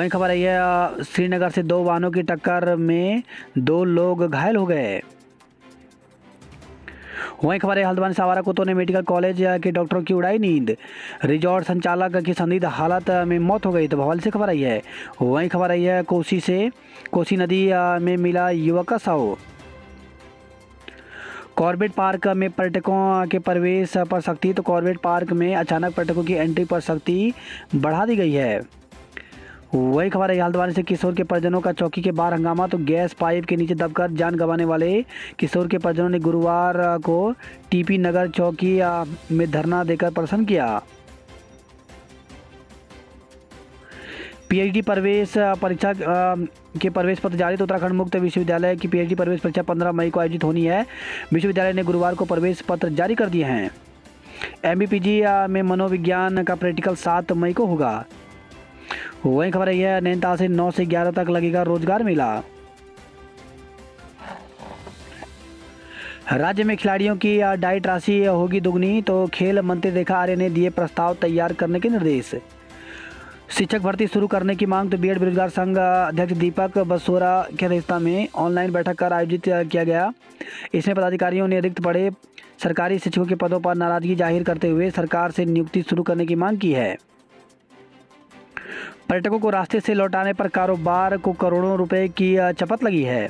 वहीं खबर आई है श्रीनगर से दो वाहनों की टक्कर में दो लोग घायल हो गए। वहीं खबर है हल्द्वानी से आवारा कुत्तों ने मेडिकल कॉलेज के डॉक्टरों की उड़ाई नींद, रिजॉर्ट संचालक की संदिग्ध हालत में मौत हो गई। तो भोपाल से खबर आई है। वहीं खबर आई है कोसी नदी में मिला युवक का शव। कॉर्बेट पार्क में पर्यटकों के प्रवेश पर सख्ती। तो कॉर्बेट पार्क में अचानक पर्यटकों की एंट्री पर सख्ती बढ़ा दी गई है। वही खबर है हल्द्वानी से किशोर के परिजनों का चौकी के बाहर हंगामा। तो गैस पाइप के नीचे दबकर जान गंवाने वाले किशोर के परिजनों ने गुरुवार को टीपी नगर चौकी में धरना देकर प्रदर्शन किया। पीएचडी प्रवेश परीक्षा के प्रवेश पत्र जारी। तो उत्तराखंड मुक्त विश्वविद्यालय की पीएचडी प्रवेश परीक्षा 15 मई को आयोजित होनी है। विश्वविद्यालय ने गुरुवार को प्रवेश पत्र जारी कर दिए हैं। एमबीपीजी में मनोविज्ञान का प्रैक्टिकल 7 मई को होगा। वही खबर है नैनीताल से 9 से 11 तक लगेगा रोजगार मेला। राज्य में खिलाड़ियों की डाइट राशि होगी दुगनी। तो खेल मंत्री रेखा आर्य ने दिए प्रस्ताव तैयार करने के निर्देश। शिक्षक भर्ती शुरू करने की मांग। तो बीएड बेरोजगार संघ अध्यक्ष दीपक बसोरा की अध्यक्षता में ऑनलाइन बैठक कर आयोजित किया गया। इसमें पदाधिकारियों ने रिक्त पड़े सरकारी शिक्षकों के पदों पर नाराजगी जाहिर करते हुए सरकार से नियुक्ति शुरू करने की मांग की है। पर्यटकों को रास्ते से लौटाने पर कारोबार को करोड़ों रुपए की चपत लगी है।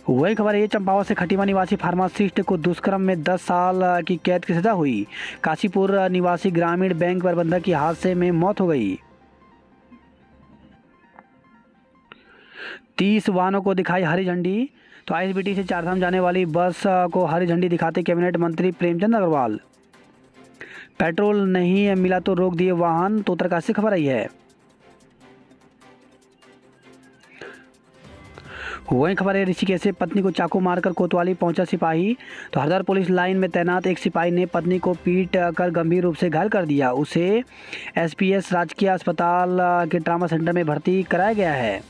वही खबर है चंपावत से खटीमा निवासी फार्मासिस्ट को दुष्कर्म में 10 साल की कैद की सजा हुई। काशीपुर निवासी ग्रामीण बैंक प्रबंधक की हादसे में मौत हो गई। 30 वाहनों को दिखाई हरी झंडी। तो आईएसबीटी से चारधाम जाने वाली बस को हरी झंडी दिखाते कैबिनेट मंत्री प्रेमचंद अग्रवाल। पेट्रोल नहीं मिला तो रोक दिए वाहन। तो उत्तरकाशी से खबर आई है। वहीं खबर है ऋषिकेश से पत्नी को चाकू मारकर कोतवाली पहुंचा सिपाही। तो हरदर पुलिस लाइन में तैनात एक सिपाही ने पत्नी को पीट कर गंभीर रूप से घायल कर दिया। उसे एसपीएस राजकीय अस्पताल के ट्रामा सेंटर में भर्ती कराया गया है।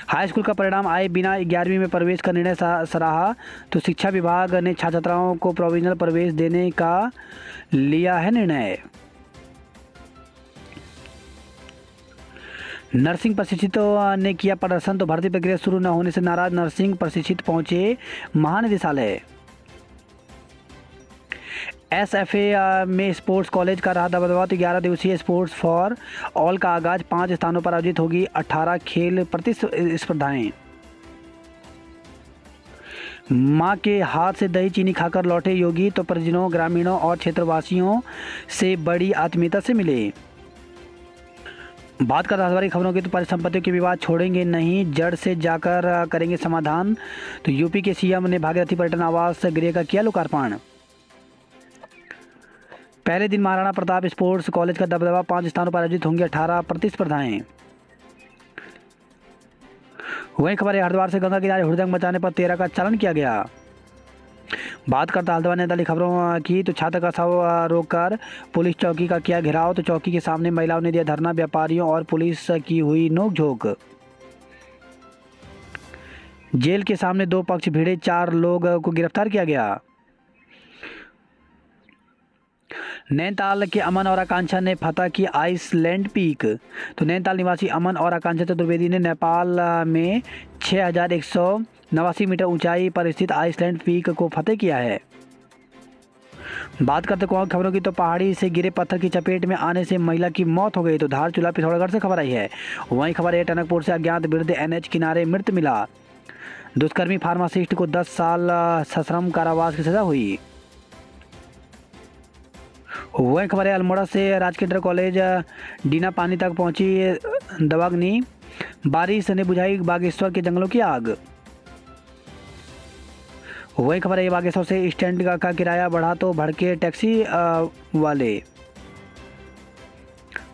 हाई स्कूल का परिणाम आए बिना 11वीं में प्रवेश का निर्णय सराहा। तो शिक्षा विभाग ने छात्र छात्राओं को प्रोविजनल प्रवेश देने का लिया है निर्णय। नर्सिंग प्रशिक्षितों ने किया प्रदर्शन। तो भर्ती प्रक्रिया शुरू न होने से नाराज नर्सिंग प्रशिक्षित पहुंचे महानिदेशालय। एसएफए में स्पोर्ट्स कॉलेज का रहा दबदबा। तो 11 दिवसीय स्पोर्ट्स फॉर ऑल का आगाज। 5 स्थानों पर आयोजित होगी 18 खेल प्रतिस्पर्धाएं। मां के हाथ से दही चीनी खाकर लौटे योगी। तो परिजनों ग्रामीणों और क्षेत्रवासियों से बड़ी आत्मीयता से मिले। बात कर राजधानी खबरों की। तो परिसंपत्तियों के विवाद छोड़ेंगे नहीं, जड़ से जाकर करेंगे समाधान। तो यूपी के सीएम ने भागीरथी पर्यटन आवास गृह का किया लोकार्पण। पहले दिन महाराणा प्रताप स्पोर्ट्स कॉलेज का दबदबा। 5 स्थानों पर आयोजित होंगी 18 प्रतिस्पर्धाएं। वहीं खबर है हरिद्वार से गंगा किनारे हुड़दंग मचाने पर 13 का चालान किया गया। बात करता हल्द्वानी नैनीताल खबरों की। तो छात्र का शव रोककर पुलिस चौकी का किया घेराव। तो चौकी के सामने महिलाओं ने दिया धरना। व्यापारियों और पुलिस की हुई नोकझोंक। जेल के सामने 2 पक्ष भिड़े, 4 लोग को गिरफ्तार किया गया। नैनीताल के अमन और आकांक्षा ने फतह की आइसलैंड पीक। तो नैनीताल निवासी अमन और आकांक्षा चतुर्वेदी ने नेपाल में 6189 मीटर ऊंचाई पर स्थित आइसलैंड पीक को फतेह किया है। बात करते कुआं खबरों की। तो पहाड़ी से गिरे पत्थर की चपेट में आने से महिला की मौत हो गई। तो धारचूला पिथौरागढ़ से खबर आई है। वहीं खबर है टनकपुर से अज्ञात वृद्ध एनएच किनारे मृत मिला। दुष्कर्मी फार्मासिस्ट को 10 साल सश्रम कारावास की सजा हुई। वही खबर है अल्मोड़ा से राजकीय इंटर कॉलेज डीना पानी तक पहुंची दवाग्नि। बारिश ने बुझाई बागेश्वर के जंगलों की आग। वही खबर है बागेश्वर से स्टैंड का किराया बढ़ा तो भड़के टैक्सी वाले।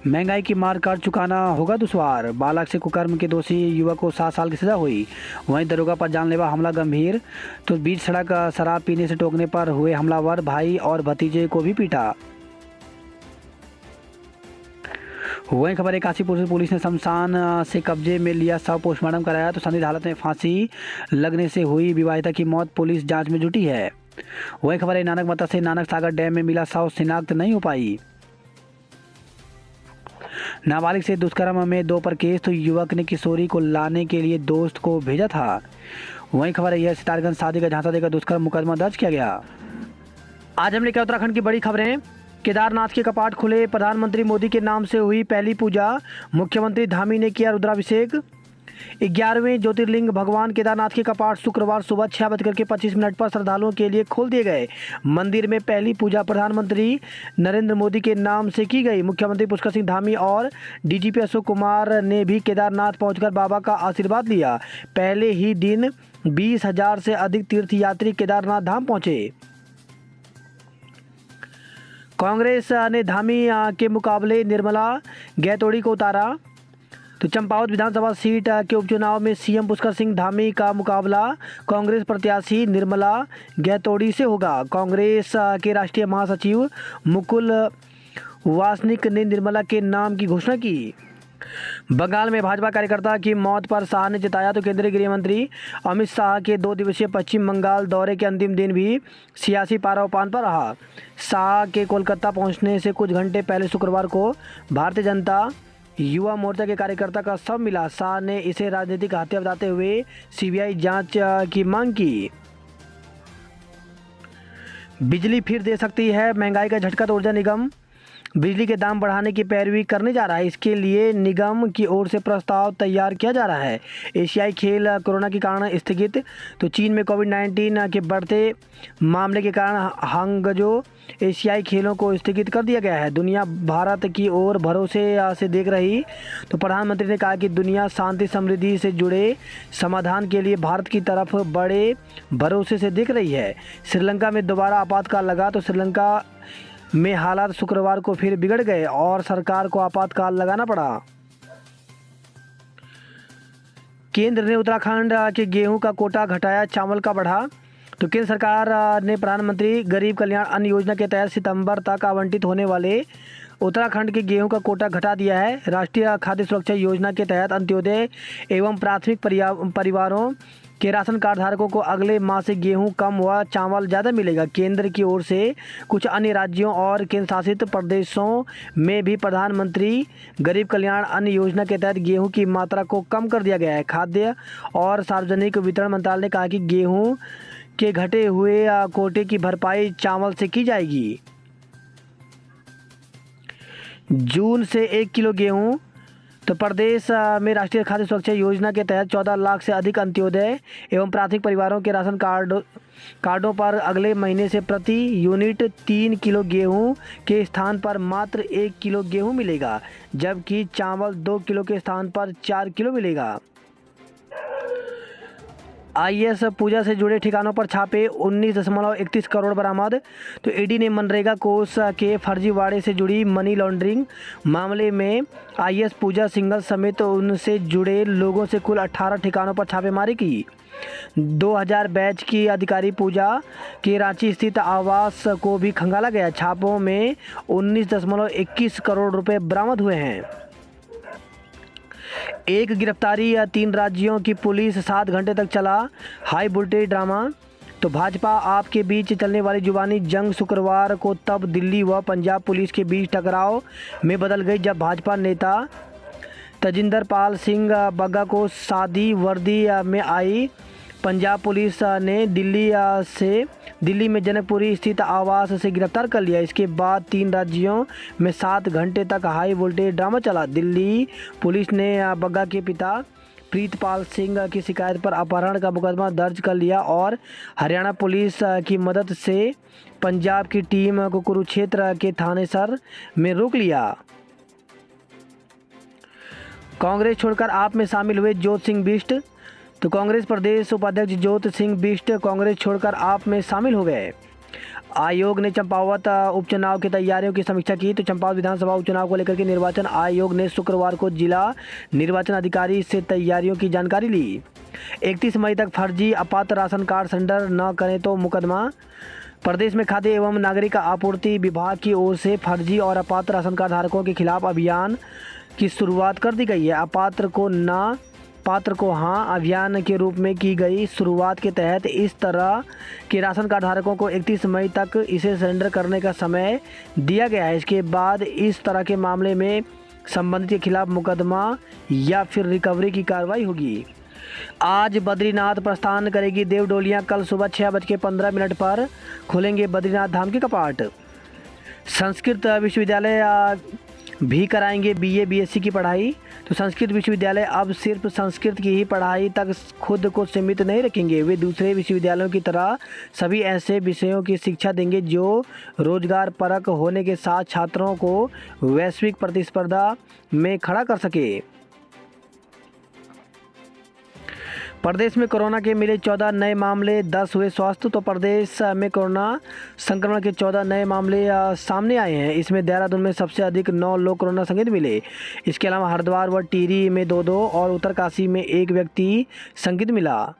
महंगाई की मार काट चुकाना होगा दुश्वार। बालक से कुकर्म के दोषी युवक को 7 साल की सजा हुई। वहीं दरोगा पर जानलेवा हमला गंभीर। तो बीच सड़क शराब पीने से टोकने पर हुए हमलावर भाई और भतीजे को भी पीटा। वहीं खबर है काशीपुर से पुलिस ने शमशान से कब्जे में लिया शव पोस्टमार्टम कराया। तो संदिग्ध हालत में फांसी लगने से हुई विवाहिता की मौत, पुलिस जांच में जुटी है। वहीं खबर है नानक मता से नानक सागर डैम में मिला शव शिनाख्त नहीं हो पाई। नाबालिग से दुष्कर्म में 2 पर केस, तो युवक ने किशोरी को लाने के लिए दोस्त को भेजा था। वहीं खबर है सितारगंज शादी का झांसा देकर दुष्कर्म मुकदमा दर्ज किया गया। आज हमने क्या उत्तराखंड की बड़ी खबरें। केदारनाथ के कपाट खुले, प्रधानमंत्री मोदी के नाम से हुई पहली पूजा, मुख्यमंत्री धामी ने किया रुद्राभिषेक। 11वें ज्योतिर्लिंग भगवान केदारनाथ के कपाट शुक्रवार सुबह 6:25 पर श्रद्धालुओं के लिए खोल दिए गए। मंदिर में पहली पूजा प्रधानमंत्री नरेंद्र मोदी के नाम से की गई। मुख्यमंत्री पुष्कर सिंह धामी और डीजीपी अशोक कुमार ने भी केदारनाथ पहुंचकर बाबा का आशीर्वाद लिया। पहले ही दिन 20,000 से अधिक तीर्थयात्री केदारनाथ धाम पहुंचे। कांग्रेस ने धामी के मुकाबले निर्मला गैतोड़ी को उतारा। तो चंपावत विधानसभा सीट के उपचुनाव में सीएम पुष्कर सिंह धामी का मुकाबला कांग्रेस प्रत्याशी निर्मला गैतोड़ी से होगा। कांग्रेस के राष्ट्रीय महासचिव मुकुल वासनिक ने निर्मला के नाम की घोषणा की। बंगाल में भाजपा कार्यकर्ता की मौत पर शाह ने जताया। तो केंद्रीय गृह मंत्री अमित शाह के 2 दिवसीय पश्चिम बंगाल दौरे के अंतिम दिन भी सियासी पारा उफान पर रहा। शाह के कोलकाता पहुंचने से कुछ घंटे पहले शुक्रवार को भारतीय जनता युवा मोर्चा के कार्यकर्ता का शव मिला। शाह ने इसे राजनीतिक हत्या बताते हुए सीबीआई जांच की मांग की। बिजली फिर दे सकती है महंगाई का झटका, तो ऊर्जा निगम बिजली के दाम बढ़ाने की पैरवी करने जा रहा है। इसके लिए निगम की ओर से प्रस्ताव तैयार किया जा रहा है। एशियाई खेल कोरोना के कारण स्थगित। तो चीन में कोविड-19 के बढ़ते मामले के कारण हांगझो एशियाई खेलों को स्थगित कर दिया गया है। दुनिया भारत की ओर भरोसे से देख रही। तो प्रधानमंत्री ने कहा कि दुनिया शांति समृद्धि से जुड़े समाधान के लिए भारत की तरफ बड़े भरोसे से देख रही है। श्रीलंका में दोबारा आपातकाल लगा। तो श्रीलंका में हालात शुक्रवार को फिर बिगड़ गए और सरकार को आपातकाल लगाना पड़ा। केंद्र ने उत्तराखंड के गेहूं का कोटा घटाया, चावल का बढ़ा। तो केंद्र सरकार ने प्रधानमंत्री गरीब कल्याण अन्न योजना के तहत सितंबर तक आवंटित होने वाले उत्तराखंड के गेहूं का कोटा घटा दिया है। राष्ट्रीय खाद्य सुरक्षा योजना के तहत अंत्योदय एवं प्राथमिक परिवारों के राशन कार्ड धारकों को अगले माह से गेहूं कम व चावल ज़्यादा मिलेगा। केंद्र की ओर से कुछ अन्य राज्यों और केंद्र शासित प्रदेशों में भी प्रधानमंत्री गरीब कल्याण अन्न योजना के तहत गेहूं की मात्रा को कम कर दिया गया है। खाद्य और सार्वजनिक वितरण मंत्रालय ने कहा कि गेहूं के घटे हुए कोटे की भरपाई चावल से की जाएगी। जून से 1 किलो गेहूं। तो प्रदेश में राष्ट्रीय खाद्य सुरक्षा योजना के तहत 14 लाख से अधिक अंत्योदय एवं प्राथमिक परिवारों के राशन कार्डों पर अगले महीने से प्रति यूनिट 3 किलो गेहूं के स्थान पर मात्र 1 किलो गेहूं मिलेगा, जबकि चावल 2 किलो के स्थान पर 4 किलो मिलेगा। आईएएस पूजा से जुड़े ठिकानों पर छापे, 19.31 करोड़ बरामद। तो ईडी ने मनरेगा कोष के फर्जीवाड़े से जुड़ी मनी लॉन्ड्रिंग मामले में आईएएस पूजा सिंघल समेत उनसे जुड़े लोगों से कुल 18 ठिकानों पर छापेमारी की। 2000 बैच की अधिकारी पूजा के रांची स्थित आवास को भी खंगाला गया। छापों में 19.21 करोड़ रुपए बरामद हुए हैं। एक गिरफ्तारी या 3 राज्यों की पुलिस, 7 घंटे तक चला हाई वोल्टेज ड्रामा। तो भाजपा आप के बीच चलने वाली जुबानी जंग शुक्रवार को तब दिल्ली व पंजाब पुलिस के बीच टकराव में बदल गई, जब भाजपा नेता तजिंदर पाल सिंह बग्गा को सादी वर्दी में आई पंजाब पुलिस ने दिल्ली में जनकपुरी स्थित आवास से गिरफ्तार कर लिया। इसके बाद 3 राज्यों में 7 घंटे तक हाई वोल्टेज ड्रामा चला। दिल्ली पुलिस ने बग्गा के पिता प्रीतपाल सिंह की शिकायत पर अपहरण का मुकदमा दर्ज कर लिया और हरियाणा पुलिस की मदद से पंजाब की टीम को कुरुक्षेत्र के थानेसर में रोक लिया। कांग्रेस छोड़कर आप में शामिल हुए ज्योत सिंह बिष्ट। तो कांग्रेस प्रदेश उपाध्यक्ष ज्योत सिंह बिष्ट कांग्रेस छोड़कर आप में शामिल हो गए। आयोग ने चंपावत उपचुनाव की तैयारियों की समीक्षा की। तो चंपावत विधानसभा उपचुनाव को लेकर के निर्वाचन आयोग ने शुक्रवार को जिला निर्वाचन अधिकारी से तैयारियों की जानकारी ली। 31 मई तक फर्जी अपात्र राशन कार्ड सरेंडर न करें तो मुकदमा। प्रदेश में खाद्य एवं नागरिक आपूर्ति विभाग की ओर से फर्जी और अपात्र राशन कार्ड धारकों के खिलाफ अभियान की शुरुआत कर दी गई है। अपात्र को ना, पात्र को हाँ अभियान के रूप में की गई शुरुआत के तहत इस तरह के राशन कार्ड धारकों को 31 मई तक इसे सरेंडर करने का समय दिया गया है। इसके बाद इस तरह के मामले में संबंधित के खिलाफ मुकदमा या फिर रिकवरी की कार्रवाई होगी। आज बद्रीनाथ प्रस्थान करेगी देवडोलियां। कल सुबह 6:15 पर खुलेंगे बद्रीनाथ धाम के कपाट। संस्कृत विश्वविद्यालय भी कराएंगे बीए बीएससी की पढ़ाई। तो संस्कृत विश्वविद्यालय अब सिर्फ संस्कृत की ही पढ़ाई तक खुद को सीमित नहीं रखेंगे, वे दूसरे विश्वविद्यालयों की तरह सभी ऐसे विषयों की शिक्षा देंगे जो रोजगार परक होने के साथ छात्रों को वैश्विक प्रतिस्पर्धा में खड़ा कर सके। प्रदेश में कोरोना के मिले 14 नए मामले, 10 हुए स्वस्थ। तो प्रदेश में कोरोना संक्रमण के 14 नए मामले सामने आए हैं। इसमें देहरादून में सबसे अधिक 9 लोग कोरोना संक्रमित मिले। इसके अलावा हरिद्वार व टिहरी में 2-2 और उत्तरकाशी में 1 व्यक्ति संक्रमित मिला।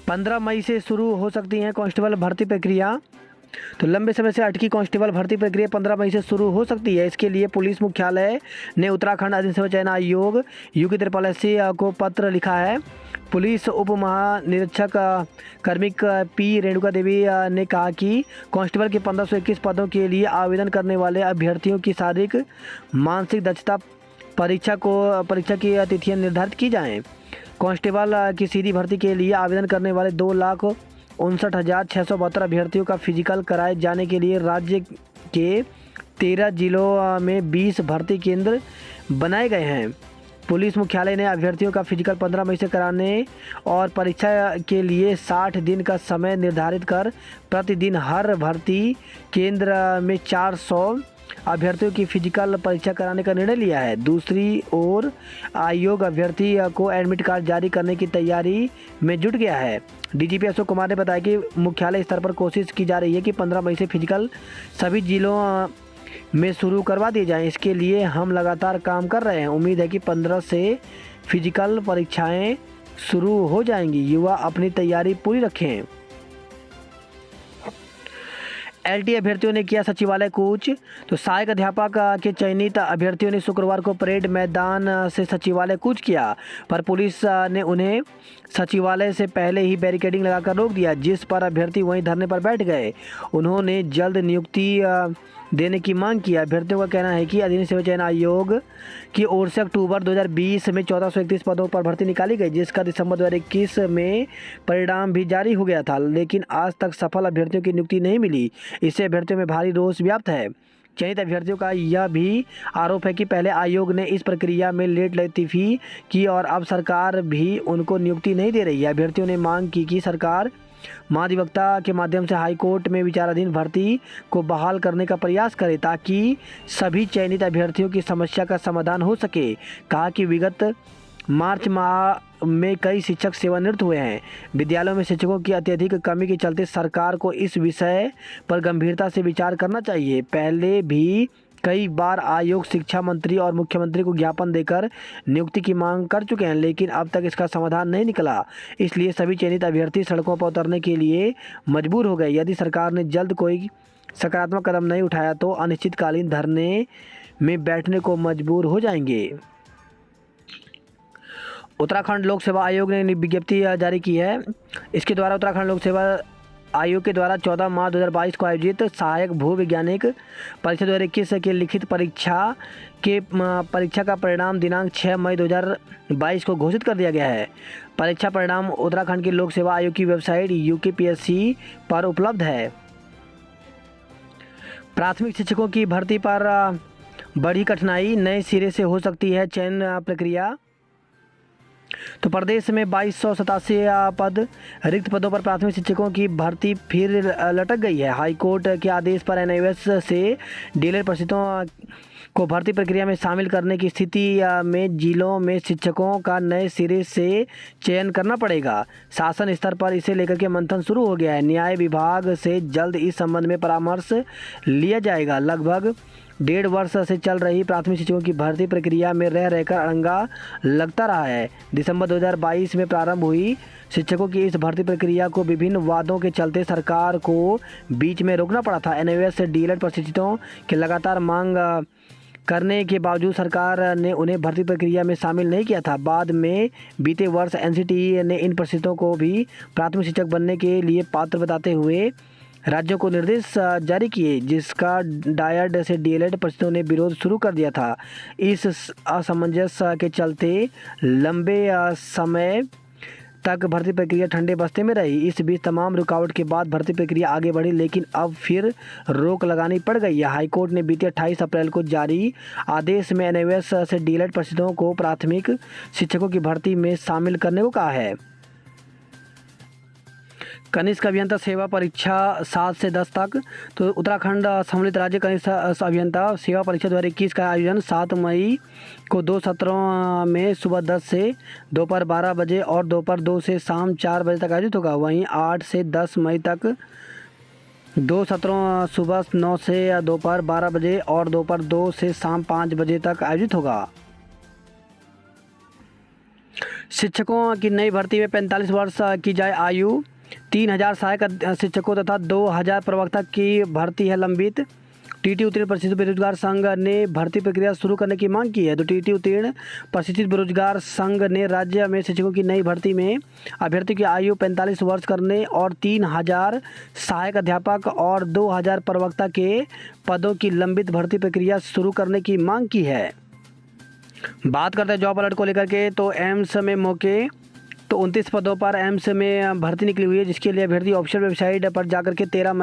15 मई से शुरू हो सकती है कांस्टेबल भर्ती प्रक्रिया। तो लंबे समय से अटकी कांस्टेबल भर्ती प्रक्रिया 15 मई से शुरू हो सकती है। इसके लिए पुलिस मुख्यालय ने उत्तराखंड अग्निशमन चयन आयोग UP-83 को पत्र लिखा है। पुलिस उप महानिरीक्षक कार्मिक P रेणुका देवी ने कहा कि कांस्टेबल के 1521 पदों के लिए आवेदन करने वाले अभ्यर्थियों की शारीरिक मानसिक दक्षता परीक्षा की तिथियां निर्धारित की जाएँ। कांस्टेबल की सीधी भर्ती के लिए आवेदन करने वाले 2,59,672 अभ्यर्थियों का फिजिकल कराए जाने के लिए राज्य के 13 जिलों में 20 भर्ती केंद्र बनाए गए हैं। पुलिस मुख्यालय ने अभ्यर्थियों का फिजिकल 15 मई से कराने और परीक्षा के लिए 60 दिन का समय निर्धारित कर प्रतिदिन हर भर्ती केंद्र में 400 अभ्यर्थियों की फिजिकल परीक्षा कराने का निर्णय लिया है। दूसरी ओर आयोग अभ्यर्थी को एडमिट कार्ड जारी करने की तैयारी में जुट गया है। DGP अशोक कुमार ने बताया कि मुख्यालय स्तर पर कोशिश की जा रही है कि 15 मई से फिजिकल सभी जिलों में शुरू करवा दिए जाएं। इसके लिए हम लगातार काम कर रहे हैं। उम्मीद है कि 15 से फिजिकल परीक्षाएं शुरू हो जाएंगी। युवा अपनी तैयारी पूरी रखें। LT अभ्यर्थियों ने किया सचिवालय कूच। तो सहायक अध्यापक के चयनित अभ्यर्थियों ने शुक्रवार को परेड मैदान से सचिवालय कूच किया, पर पुलिस ने उन्हें सचिवालय से पहले ही बैरिकेडिंग लगाकर रोक दिया, जिस पर अभ्यर्थी वहीं धरने पर बैठ गए। उन्होंने जल्द नियुक्ति देने की मांग की। अभ्यर्थियों का कहना है कि अधीन सेवा चयन आयोग की ओर से अक्टूबर 2020 में 1431 पदों पर भर्ती निकाली गई, जिसका दिसंबर 2021 में परिणाम भी जारी हो गया था, लेकिन आज तक सफल अभ्यर्थियों की नियुक्ति नहीं मिली। इससे अभ्यर्थियों में भारी रोष व्याप्त है। चयनित अभ्यर्थियों का यह भी आरोप है कि पहले आयोग ने इस प्रक्रिया में लेट लतीफ़ी की और अब सरकार भी उनको नियुक्ति नहीं दे रही है। अभ्यर्थियों ने मांग की कि सरकार महाधिवक्ता के माध्यम से हाईकोर्ट में विचाराधीन भर्ती को बहाल करने का प्रयास करे ताकि सभी चयनित अभ्यर्थियों की समस्या का समाधान हो सके। कहा कि विगत मार्च माह में कई शिक्षक सेवानिवृत्त हुए हैं। विद्यालयों में शिक्षकों की अत्यधिक कमी के चलते सरकार को इस विषय पर गंभीरता से विचार करना चाहिए। पहले भी कई बार आयोग शिक्षा मंत्री और मुख्यमंत्री को ज्ञापन देकर नियुक्ति की मांग कर चुके हैं, लेकिन अब तक इसका समाधान नहीं निकला। इसलिए सभी चयनित अभ्यर्थी सड़कों पर उतरने के लिए मजबूर हो गए। यदि सरकार ने जल्द कोई सकारात्मक कदम नहीं उठाया तो अनिश्चितकालीन धरने में बैठने को मजबूर हो जाएंगे। उत्तराखंड लोक सेवा आयोग ने विज्ञप्ति जारी की है। इसके द्वारा उत्तराखंड लोक सेवा आयोग के द्वारा 14 मार्च 2022 को आयोजित सहायक भू वैज्ञानिक परीक्षा 2021 के लिखित परीक्षा का परिणाम दिनांक 6 मई 2022 को घोषित कर दिया गया है। परीक्षा परिणाम उत्तराखंड के लोक सेवा आयोग की वेबसाइट UKPSC पर उपलब्ध है। प्राथमिक शिक्षकों की भर्ती पर बड़ी कठिनाई, नए सिरे से हो सकती है चयन प्रक्रिया। तो प्रदेश में 2287 पद रिक्त पदों पर प्राथमिक शिक्षकों की भर्ती फिर लटक गई है। हाईकोर्ट के आदेश पर NIOS से डीएलएड परिषदों को भर्ती प्रक्रिया में शामिल करने की स्थिति में जिलों में शिक्षकों का नए सिरे से चयन करना पड़ेगा। शासन स्तर पर इसे लेकर के मंथन शुरू हो गया है। न्याय विभाग से जल्द इस संबंध में परामर्श लिया जाएगा। लगभग 1.5 वर्ष से चल रही प्राथमिक शिक्षकों की भर्ती प्रक्रिया में रह रहकर अड़ंगा लगता रहा है। दिसंबर 2022 में प्रारंभ हुई शिक्षकों की इस भर्ती प्रक्रिया को विभिन्न वादों के चलते सरकार को बीच में रोकना पड़ा था। NIOS से डीएलएड प्रशिक्षितों की लगातार मांग करने के बावजूद सरकार ने उन्हें भर्ती प्रक्रिया में शामिल नहीं किया था। बाद में बीते वर्ष NCTE ने इन प्रशिक्षितों को भी प्राथमिक शिक्षक बनने के लिए पात्र बताते हुए राज्यों को निर्देश जारी किए, जिसका डायड से डीएलएड परिषदों ने विरोध शुरू कर दिया था। इस असमंजस के चलते लंबे समय तक भर्ती प्रक्रिया ठंडे बस्ते में रही। इस बीच तमाम रुकावट के बाद भर्ती प्रक्रिया आगे बढ़ी, लेकिन अब फिर रोक लगानी पड़ गई है। हाईकोर्ट ने बीते 28 अप्रैल को जारी आदेश में एनएमएस से डीएलएड परिषदों को प्राथमिक शिक्षकों की भर्ती में शामिल करने को कहा है। कनिष्ठ अभियंता सेवा परीक्षा 7 से 10 तक। तो उत्तराखंड सम्मिलित राज्य कनिष्ठ अभियंता सेवा परीक्षा 2021 का आयोजन 7 मई को 2 सत्रों में सुबह 10 से दोपहर 12 बजे और दोपहर 2 से शाम 4 बजे तक आयोजित होगा। वहीं 8 से 10 मई तक 2 सत्रों सुबह 9 से दोपहर 12 बजे और दोपहर 2 से शाम 5 बजे तक आयोजित होगा। शिक्षकों की नई भर्ती में 45 वर्ष की जाए आयु। 3000 सहायक शिक्षकों तथा 2000 प्रवक्ता की भर्ती है लंबित। टीटी उत्तीर्ण प्रशिक्षित बेरोजगार संघ ने भर्ती प्रक्रिया शुरू करने की मांग की है। तो टीटी उत्तीर्ण प्रशिक्षित बेरोजगार संघ ने राज्य में शिक्षकों की नई भर्ती में अभ्यर्थी की आयु 45 वर्ष करने और 3000 सहायक अध्यापक और 2000 प्रवक्ता के पदों की लंबित भर्ती प्रक्रिया शुरू करने की मांग की है। बात करते हैं जॉब अलर्ट को लेकर के। तो एम्स में मौके, तो 29 पदों पर एम्स में भर्ती निकली हुई है, जिसके लिए अभ्यर्थी ऑफिशियल वेबसाइट पर जाकर के 13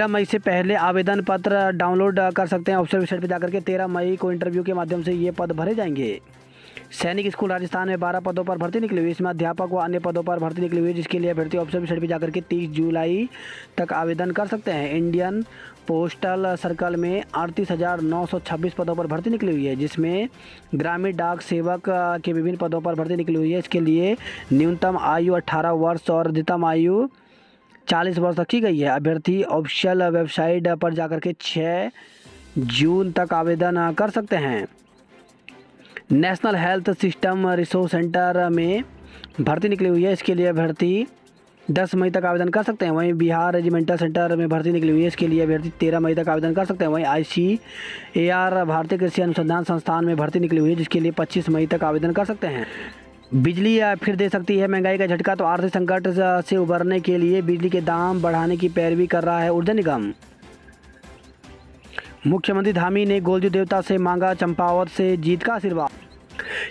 मई से पहले आवेदन पत्र डाउनलोड कर सकते हैं। ऑफिशियल वेबसाइट पर जाकर के 13 मई को इंटरव्यू के माध्यम से ये पद भरे जाएंगे। सैनिक स्कूल राजस्थान में 12 पदों पर भर्ती निकली हुई, इसमें अध्यापक व अन्य पदों पर भर्ती निकली हुई है, जिसके लिए अभ्यर्थी ऑफिशियल वेबसाइट पर जाकर के 30 जुलाई तक आवेदन कर सकते हैं। इंडियन पोस्टल सर्कल में 38,926 पदों पर भर्ती निकली हुई है, जिसमें ग्रामीण डाक सेवक के विभिन्न पदों पर भर्ती निकली हुई है। इसके लिए न्यूनतम आयु 18 वर्ष और अधिकतम आयु 40 वर्ष रखी गई है। अभ्यर्थी ऑफिशियल वेबसाइट पर जाकर के 6 जून तक आवेदन कर सकते हैं। National health system resource centre में भर्ती निकली हुई है, इसके लिए अभ्यर्थी 10 मई तक आवेदन कर सकते हैं। वहीं बिहार रेजिमेंटल सेंटर में भर्ती निकली हुई है, इसके लिए अभ्यर्थी 13 मई तक आवेदन कर सकते हैं। वहीं ICAR भारतीय कृषि अनुसंधान संस्थान में भर्ती निकली हुई है, जिसके लिए 25 मई तक आवेदन कर सकते हैं। बिजली फिर दे सकती है महंगाई का झटका। तो आर्थिक संकट से उबरने के लिए बिजली के दाम बढ़ाने की पैरवी कर रहा है ऊर्जा निगम। मुख्यमंत्री धामी ने गोलजू देवता से मांगा चंपावत से जीत का आशीर्वाद।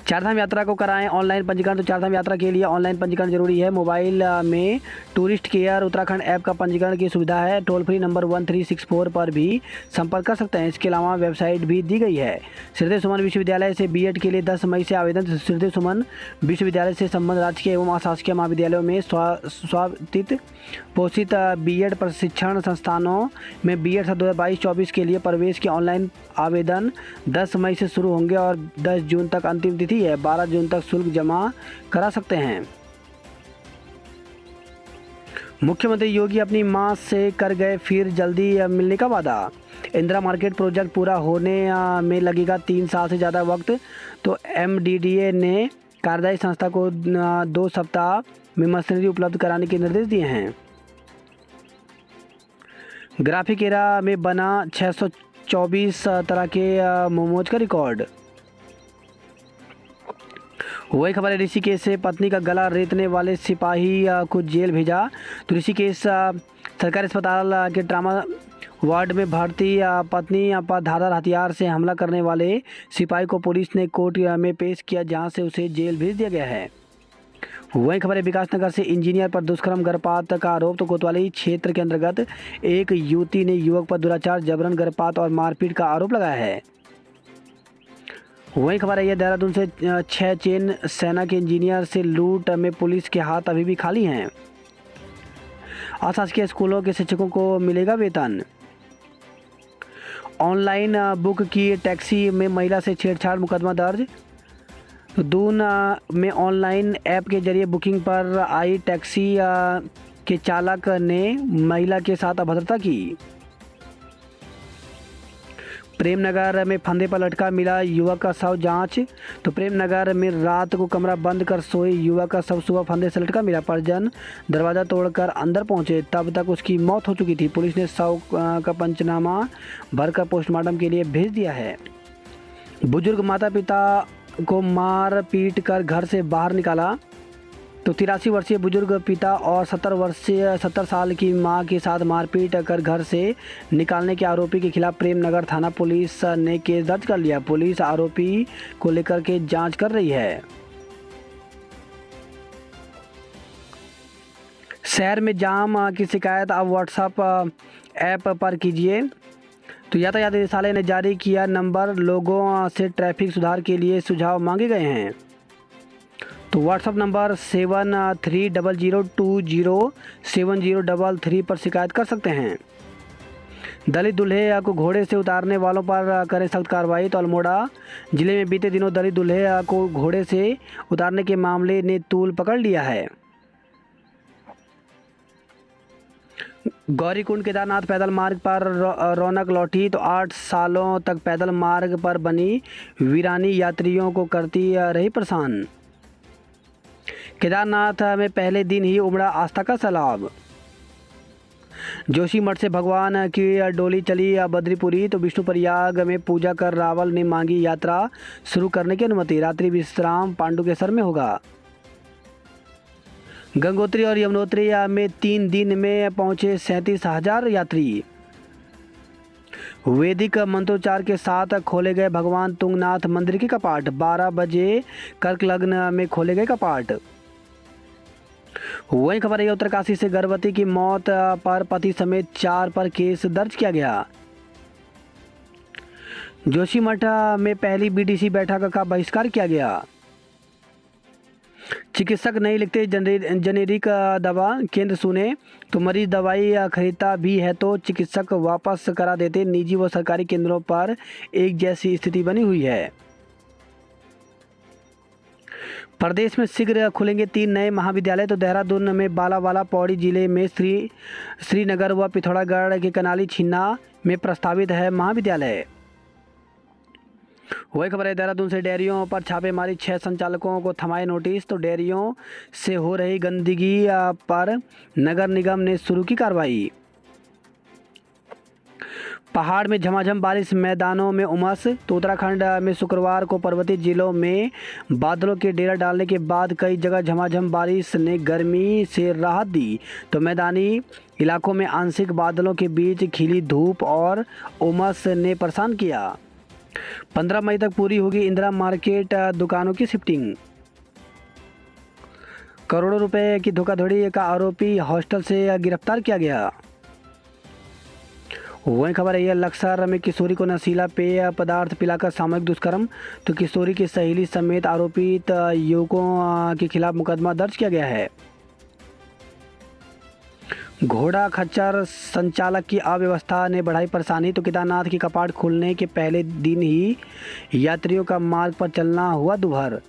चारधाम यात्रा को कराएं ऑनलाइन पंजीकरण। तो चारधाम यात्रा के लिए ऑनलाइन पंजीकरण जरूरी है। मोबाइल में टूरिस्ट केयर उत्तराखंड ऐप का पंजीकरण की सुविधा है। टोल फ्री नंबर 1364 पर भी संपर्क कर सकते हैं। इसके अलावा वेबसाइट भी दी गई है। श्रीदेव सुमन विश्वविद्यालय से बीएड के लिए 10 मई से आवेदन। श्रीदेव सुमन विश्वविद्यालय से संबंध राजकीय एवं अशासकीय महाविद्यालयों में स्वायत्त पोषित बीएड प्रशिक्षण संस्थानों में बीएड 2022-24 के लिए प्रवेश के ऑनलाइन आवेदन 10 मई से शुरू होंगे और 10 जून तक अंतिम तिथि है। 12 जून तक शुल्क जमा करा सकते हैं। मुख्यमंत्री योगी अपनी मां से कर गए फिर जल्दी मिलने का वादा। इंदिरा मार्केट प्रोजेक्ट पूरा होने में लगेगा 3 साल से ज़्यादा वक्त। तो MDDA ने कार्यदायी संस्था को 2 सप्ताह में मशीनरी उपलब्ध कराने के निर्देश दिए हैं। ग्राफिक एरा में बना 624 तरह के मोमोज का रिकॉर्ड। वही खबर है ऋषिकेश से पत्नी का गला रेतने वाले सिपाही को जेल भेजा। तो ऋषिकेश सरकारी अस्पताल के ट्रामा वार्ड में भर्ती पत्नी पर धारदार हथियार से हमला करने वाले सिपाही को पुलिस ने कोर्ट में पेश किया, जहां से उसे जेल भेज दिया गया है। वहीं खबर है विकासनगर से इंजीनियर पर दुष्कर्म गर्भपात का आरोप। तो कोतवाली क्षेत्र के अंतर्गत एक युवती ने युवक पर दुराचार, जबरन गर्भपात और मारपीट का आरोप लगाया है। वहीं खबर है यह देहरादून से 6 चेन सेना के इंजीनियर से लूट में पुलिस के हाथ अभी भी खाली हैं। अशासकीय स्कूलों के शिक्षकों को मिलेगा वेतन। ऑनलाइन बुक की टैक्सी में महिला से छेड़छाड़ मुकदमा दर्ज। तो दून में ऑनलाइन ऐप के जरिए बुकिंग पर आई टैक्सी के चालक ने महिला के साथ अभद्रता की। प्रेमनगर में फंदे पर लटका मिला युवक का शव, जांच। तो प्रेमनगर में रात को कमरा बंद कर सोए युवक का शव सुबह फंदे से लटका मिला। परिजन दरवाज़ा तोड़कर अंदर पहुंचे, तब तक उसकी मौत हो चुकी थी। पुलिस ने शव का पंचनामा भरकर पोस्टमार्टम के लिए भेज दिया है। बुजुर्ग माता पिता को मार पीट कर घर से बाहर निकाला। तो 83 वर्षीय बुजुर्ग पिता और 70 साल की मां के साथ मारपीट कर घर से निकालने के आरोपी के खिलाफ प्रेम नगर थाना पुलिस ने केस दर्ज कर लिया। पुलिस आरोपी को लेकर के जांच कर रही है। शहर में जाम की शिकायत अब व्हाट्सएप ऐप पर कीजिए। तो यातायात निदेशालय ने जारी किया नंबर, लोगों से ट्रैफिक सुधार के लिए सुझाव मांगे गए हैं। तो व्हाट्सएप नंबर 7300207033 पर शिकायत कर सकते हैं। दलित दूल्हे को घोड़े से उतारने वालों पर करें सख्त कार्रवाई। तो अल्मोड़ा जिले में बीते दिनों दलित दूल्हे को घोड़े से उतारने के मामले ने तूल पकड़ लिया है। गौरीकुंड केदारनाथ पैदल मार्ग पर रौनक लौटी। तो 8 सालों तक पैदल मार्ग पर बनी वीरानी यात्रियों को करती रही परेशान। केदारनाथ में पहले दिन ही उमड़ा आस्था का सैलाब। जोशीमठ से भगवान की डोली चली बद्रीपुरी। तो विष्णुप्रयाग में पूजा कर रावल ने मांगी यात्रा शुरू करने की अनुमति। रात्रि विश्राम पांडुकेश्वर में होगा। गंगोत्री और यमुनोत्री में 3 दिन में पहुंचे 37,000 यात्री। वैदिक मंत्रोच्चार के साथ खोले गए भगवान तुंगनाथ मंदिर के कपाट। 12 बजे कर्क लग्न में खोले गए कपाट। वही खबर है उत्तरकाशी से गर्भवती की मौत पर पति समेत 4 पर केस दर्ज किया गया। जोशीमठ में पहली बीडीसी बैठक का बहिष्कार किया गया। चिकित्सक नहीं लिखते जेनेरिक दवा, केंद्र सुने। तो मरीज दवाई खरीदता भी है तो चिकित्सक वापस करा देते। निजी व सरकारी केंद्रों पर एक जैसी स्थिति बनी हुई है। प्रदेश में शीघ्र खुलेंगे 3 नए महाविद्यालय। तो देहरादून में बालावाला, पौड़ी जिले में श्रीनगर व पिथौरागढ़ के कनाली छिन्ना में प्रस्तावित है महाविद्यालय। वही खबर है देहरादून से डेयरियों पर छापेमारी, 6 संचालकों को थमाए नोटिस। तो डेयरियों से हो रही गंदगी पर नगर निगम ने शुरू की कार्रवाई। पहाड़ में झमाझम बारिश, मैदानों में उमस। तो उत्तराखंड में शुक्रवार को पर्वतीय जिलों में बादलों के डेरा डालने के बाद कई जगह झमाझम बारिश ने गर्मी से राहत दी। तो मैदानी इलाकों में आंशिक बादलों के बीच खिली धूप और उमस ने परेशान किया। 15 मई तक पूरी होगी इंदिरा मार्केट दुकानों की शिफ्टिंग। करोड़ों रुपए की धोखाधड़ी का आरोपी हॉस्टल से गिरफ्तार किया गया। वही खबर है लक्सर में किशोरी को नशीला पेय पदार्थ पिलाकर सामूहिक दुष्कर्म। तो किशोरी की सहेली समेत आरोपित युवकों के खिलाफ मुकदमा दर्ज किया गया है। घोड़ा खच्चर संचालक की अव्यवस्था ने बढ़ाई परेशानी। तो केदारनाथ की कपाट खुलने के पहले दिन ही यात्रियों का मार्ग पर चलना हुआ दुभर।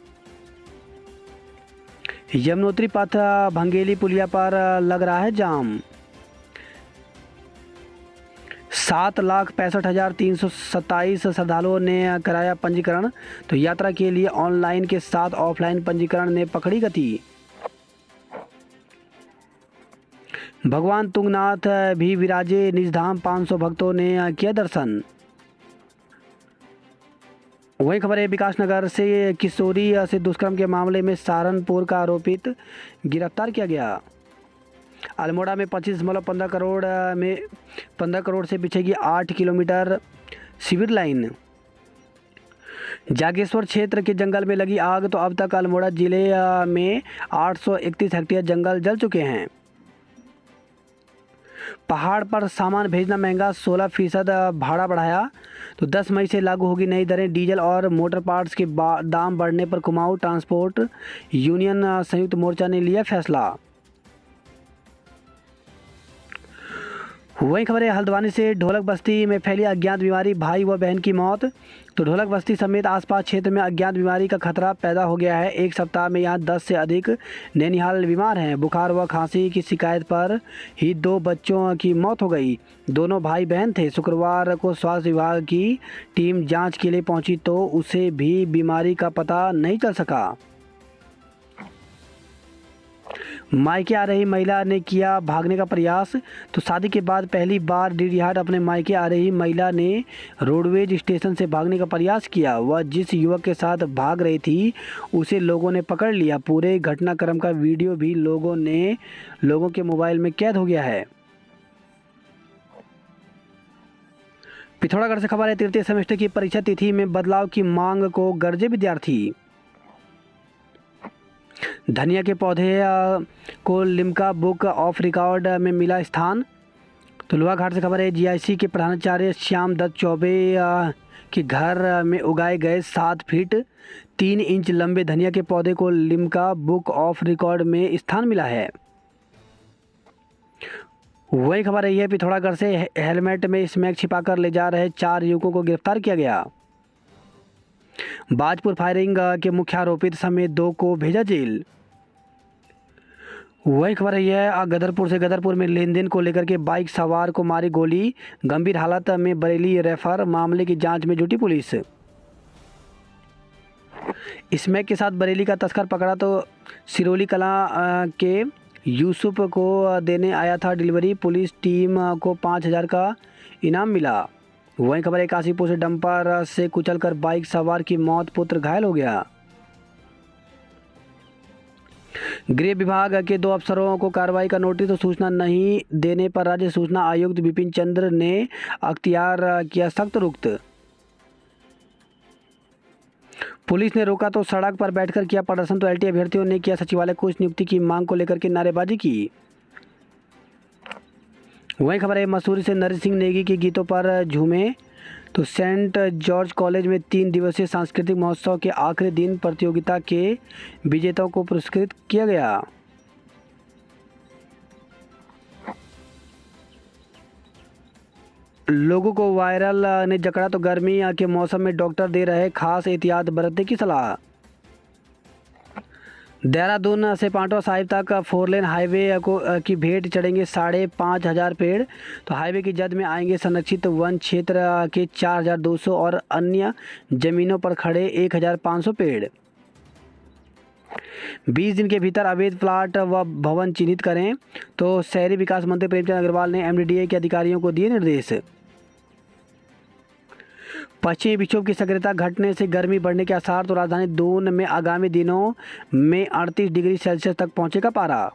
यमुनोत्री पथ भंगेली पुलिया पर लग रहा है जाम। 7,65,327 श्रद्धालुओं ने कराया पंजीकरण। तो यात्रा के लिए ऑनलाइन के साथ ऑफलाइन पंजीकरण ने पकड़ी गति। भगवान तुंगनाथ भी विराजे निजधाम, 500 भक्तों ने किया दर्शन। वही खबर है विकासनगर से किशोरी से दुष्कर्म के मामले में सहारनपुर का आरोपित गिरफ्तार किया गया। अल्मोड़ा में 25.15 करोड़ से बिछेगी 8 किलोमीटर सीवर लाइन। जागेश्वर क्षेत्र के जंगल में लगी आग। तो अब तक अल्मोड़ा जिले में 831 हेक्टेयर जंगल जल चुके हैं। पहाड़ पर सामान भेजना महंगा, 16% भाड़ा बढ़ाया। तो 10 मई से लागू होगी नई दरें। डीजल और मोटर पार्ट्स के दाम बढ़ने पर कुमाऊं ट्रांसपोर्ट यूनियन संयुक्त मोर्चा ने लिया फैसला। वही खबर है हल्द्वानी से ढोलक बस्ती में फैली अज्ञात बीमारी, भाई व बहन की मौत। तो ढोलक बस्ती समेत आसपास क्षेत्र में अज्ञात बीमारी का खतरा पैदा हो गया है। एक सप्ताह में यहाँ 10 से अधिक नैनीहाल बीमार हैं। बुखार व खांसी की शिकायत पर ही 2 बच्चों की मौत हो गई। दोनों भाई बहन थे। शुक्रवार को स्वास्थ्य विभाग की टीम जांच के लिए पहुंची तो उसे भी बीमारी का पता नहीं चल सका। मायके आ रही महिला ने किया भागने का प्रयास। तो शादी के बाद पहली बार डीडीहाट अपने मायके आ रही महिला ने रोडवेज स्टेशन से भागने का प्रयास किया। वह जिस युवक के साथ भाग रही थी उसे लोगों ने पकड़ लिया। पूरे घटनाक्रम का वीडियो भी लोगों के मोबाइल में कैद हो गया है। पिथौरागढ़ से खबर है, तृतीय सेमेस्टर की परीक्षा तिथि में बदलाव की मांग को गरजे विद्यार्थी। धनिया के पौधे को लिम्का बुक ऑफ रिकॉर्ड में मिला स्थान। तो लोहाघाट से खबर है, जीआईसी के प्रधानाचार्य श्याम दत्त चौबे के घर में उगाए गए 7 फीट 3 इंच लंबे धनिया के पौधे को लिम्का बुक ऑफ रिकॉर्ड में स्थान मिला है। वही खबर रही है, पिथौरागढ़ से हेलमेट में स्मैक छिपाकर ले जा रहे 4 युवकों को गिरफ्तार किया गया। बाजपुर फायरिंग के मुख्य आरोपित समेत 2 को भेजा जेल। वही खबर रही है, गदरपुर में लेन देन को लेकर के बाइक सवार को मारी गोली, गंभीर हालत में बरेली रेफर। मामले की जांच में जुटी पुलिस। स्मैक के साथ बरेली का तस्कर पकड़ा। तो सिरोली कला के यूसुफ को देने आया था डिलीवरी। पुलिस टीम को 5,000 का इनाम मिला। वहीं खबर है, काशीपुर से डंपर से कुचलकर बाइक सवार की मौत, पुत्र घायल हो गया। गृह विभाग के 2 अफसरों को कार्रवाई का नोटिस। तो सूचना नहीं देने पर राज्य सूचना आयुक्त विपिन चंद्र ने अख्तियार किया सख्त रुख। पुलिस ने रोका तो सड़क पर बैठकर किया प्रदर्शन। तो एलटी अभ्यर्थियों ने किया सचिवालय कुछ नियुक्ति की मांग को लेकर के नारेबाजी की। वहीं खबर है, मसूरी से नरेश सिंह नेगी के गीतों पर झूमे। तो सेंट जॉर्ज कॉलेज में 3 दिवसीय सांस्कृतिक महोत्सव के आखिरी दिन प्रतियोगिता के विजेताओं को पुरस्कृत किया गया। लोगों को वायरल ने जकड़ा। तो गर्मी के मौसम में डॉक्टर दे रहे खास एहतियात बरतने की सलाह। देहरादून से पांटवा साहिब तक 4 लेन हाईवे की भेंट चढ़ेंगे 5,500 पेड़। तो हाईवे की जद में आएंगे संरक्षित वन क्षेत्र के 4,200 और अन्य जमीनों पर खड़े 1,500 पेड़। 20 दिन के भीतर अवैध प्लाट व भवन चिन्हित करें। तो शहरी विकास मंत्री प्रेमचंद अग्रवाल ने एमडीडीए के अधिकारियों को दिए निर्देश। पश्चिमी विक्षोभ की सक्रियता घटने से गर्मी बढ़ने के आसार। तो राजधानी दून में आगामी दिनों में 38 डिग्री सेल्सियस तक पहुंचेगा पारा।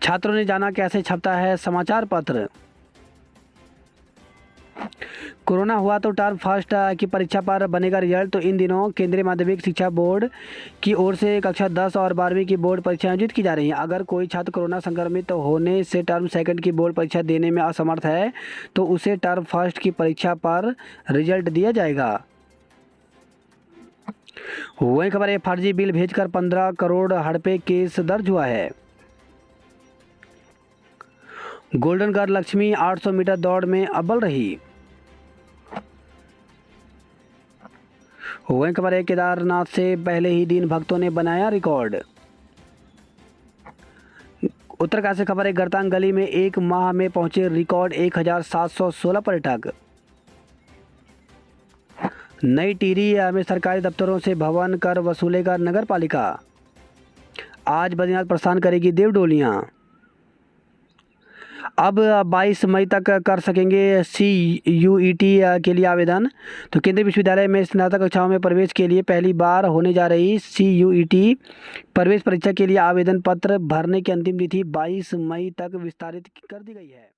छात्रों ने जाना कैसे छपता है समाचार पत्र। कोरोना हुआ तो टर्म फर्स्ट की परीक्षा पर बनेगा रिजल्ट। तो इन दिनों केंद्रीय माध्यमिक शिक्षा बोर्ड की ओर से कक्षा 10 और 12वीं की बोर्ड परीक्षा आयोजित की जा रही हैं। अगर कोई छात्र कोरोना संक्रमित होने से टर्म सेकंड की बोर्ड परीक्षा देने में असमर्थ है तो उसे टर्म फर्स्ट की परीक्षा पर रिजल्ट दिया जाएगा। वही खबर है, फर्जी बिल भेजकर 15 करोड़ हड़पे केस दर्ज हुआ है। गोल्डन गर्ल लक्ष्मी 800 मीटर दौड़ में अव्वल रही। वहीं खबर है, केदारनाथ से पहले ही दिन भक्तों ने बनाया रिकॉर्ड। उत्तरकाशी से खबर है, गरतांग गली में 1 माह में पहुंचे रिकॉर्ड 1,716 पर्यटक। नई टिहरी में सरकारी दफ्तरों से भवन कर वसूलेगा नगर पालिका। आज बद्रीनाथ प्रस्थान करेगी देव डोलियां। अब 22 मई तक कर सकेंगे CUET के लिए आवेदन। तो केंद्रीय विश्वविद्यालय में स्नातक कक्षाओं में प्रवेश के लिए पहली बार होने जा रही CUET प्रवेश परीक्षा के लिए आवेदन पत्र भरने की अंतिम तिथि 22 मई तक विस्तारित कर दी गई है।